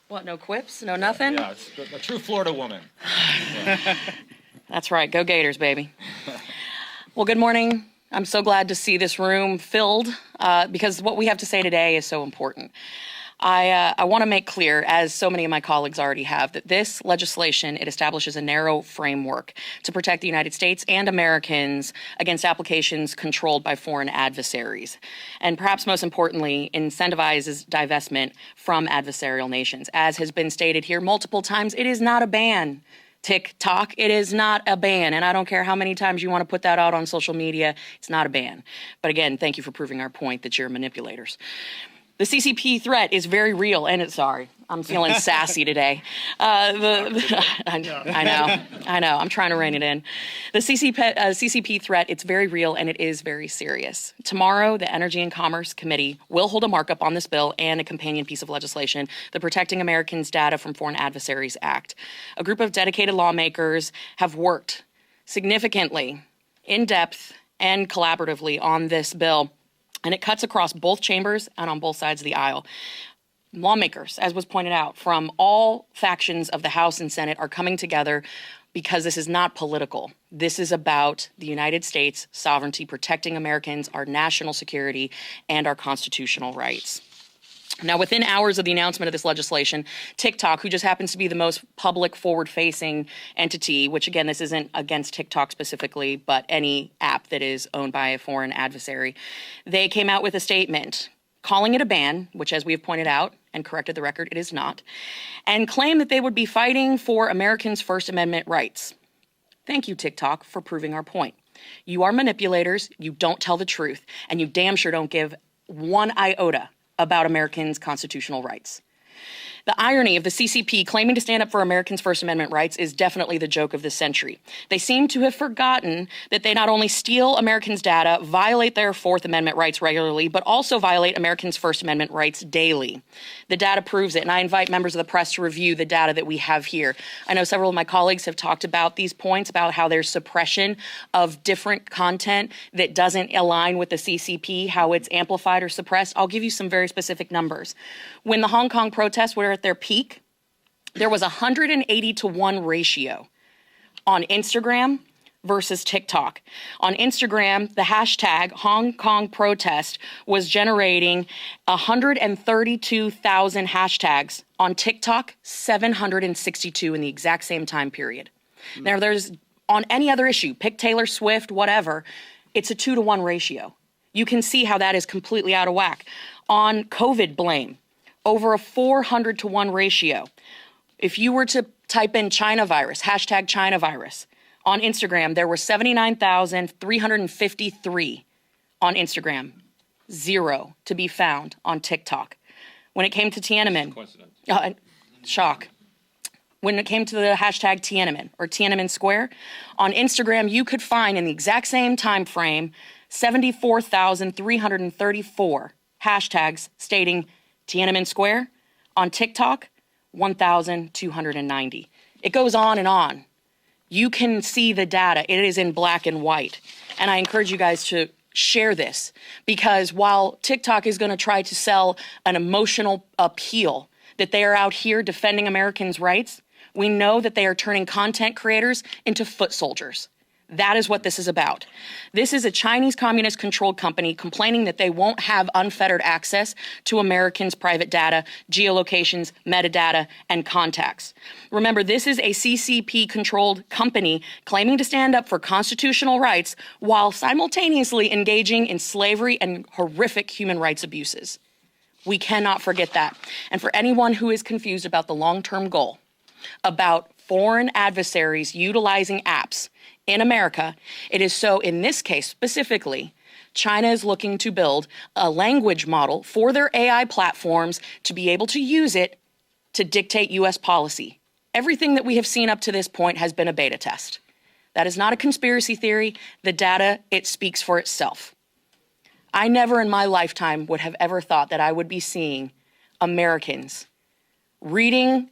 What, no quips? No nothing? Yeah, it's a true Florida woman. That's right. Go Gators, baby. Well, good morning. I'm so glad to see this room filled because what we have to say today is so important. I want to make clear, as so many of my colleagues already have, that this legislation, it establishes a narrow framework to protect the United States and Americans against applications controlled by foreign adversaries. And perhaps most importantly, incentivizes divestment from adversarial nations. As has been stated here multiple times, it is not a ban. TikTok, it is not a ban. And I don't care how many times you want to put that out on social media, it's not a ban. But again, thank you for proving our point that you're manipulators. The CCP threat is very real, and sorry, I'm feeling sassy today. I know, I'm trying to rein it in. The CCP threat, it's very real, and it is very serious. Tomorrow, the Energy and Commerce Committee will hold a markup on this bill and a companion piece of legislation, the Protecting Americans' Data from Foreign Adversaries Act. A group of dedicated lawmakers have worked significantly, in depth, and collaboratively on this bill. And it cuts across both chambers and on both sides of the aisle. Lawmakers, as was pointed out, from all factions of the House and Senate are coming together because this is not political. This is about the United States sovereignty, protecting Americans, our national security, and our constitutional rights. Now, within hours of the announcement of this legislation, TikTok, who just happens to be the most public forward-facing entity, which again, this isn't against TikTok specifically, but any app that is owned by a foreign adversary, they came out with a statement calling it a ban, which as we have pointed out and corrected the record, it is not, and claimed that they would be fighting for Americans' First Amendment rights. Thank you, TikTok, for proving our point. You are manipulators, you don't tell the truth, and you damn sure don't give one iota about Americans' constitutional rights. The irony of the CCP claiming to stand up for Americans' First Amendment rights is definitely the joke of the century. They seem to have forgotten that they not only steal Americans' data, violate their Fourth Amendment rights regularly, but also violate Americans' First Amendment rights daily. The data proves it, and I invite members of the press to review the data that we have here. I know several of my colleagues have talked about these points, about how there's suppression of different content that doesn't align with the CCP, how it's amplified or suppressed. I'll give you some very specific numbers. When the Hong Kong protests were at their peak, there was a 180-to-1 ratio on Instagram versus TikTok. On Instagram, the hashtag Hong Kong protest was generating 132,000 hashtags. On TikTok, 762 in the exact same time period. Now, there's, on any other issue, pick Taylor Swift, whatever, it's a 2-to-1 ratio. You can see how that is completely out of whack. On COVID blame, over a 400-to-1 ratio. If you were to type in China virus, hashtag China virus, on Instagram, there were 79,353 on Instagram, 0 to be found on TikTok. When it came to Tiananmen, shock. When it came to the hashtag Tiananmen or Tiananmen Square, on Instagram, you could find in the exact same time frame 74,334 hashtags stating Tiananmen Square. On TikTok, 1,290. It goes on and on. You can see the data. It is in black and white. And I encourage you guys to share this, because while TikTok is going to try to sell an emotional appeal that they are out here defending Americans' rights, we know that they are turning content creators into foot soldiers. That is what this is about. This is a Chinese communist-controlled company complaining that they won't have unfettered access to Americans' private data, geolocations, metadata, and contacts. Remember, this is a CCP-controlled company claiming to stand up for constitutional rights while simultaneously engaging in slavery and horrific human rights abuses. We cannot forget that. And for anyone who is confused about the long-term goal, about foreign adversaries utilizing apps in America, it is so in this case specifically, China is looking to build a language model for their AI platforms to be able to use it to dictate U.S. policy. Everything that we have seen up to this point has been a beta test. That is not a conspiracy theory. The data, it speaks for itself. I never in my lifetime would have ever thought that I would be seeing Americans reading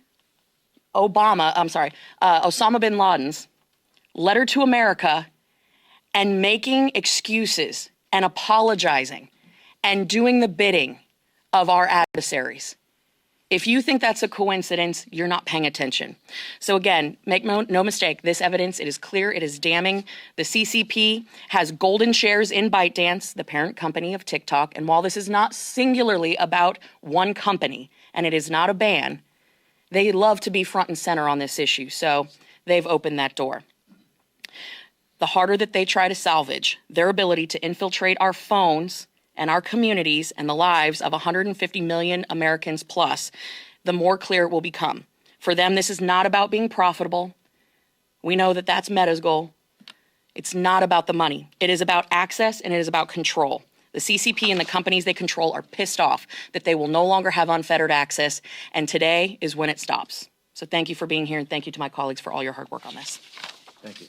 Osama bin Laden's letter to America and making excuses and apologizing and doing the bidding of our adversaries. If you think that's a coincidence, you're not paying attention. So again, make no mistake, this evidence, it is clear, it is damning. The CCP has golden shares in ByteDance, the parent company of TikTok, and while this is not singularly about one company, and it is not a ban, they love to be front and center on this issue, so they've opened that door. The harder that they try to salvage their ability to infiltrate our phones and our communities and the lives of 150 million Americans plus, the more clear it will become. For them, this is not about being profitable. We know that that's Meta's goal. It's not about the money. It is about access and it is about control. The CCP and the companies they control are pissed off that they will no longer have unfettered access, and today is when it stops. So thank you for being here, and thank you to my colleagues for all your hard work on this. Thank you.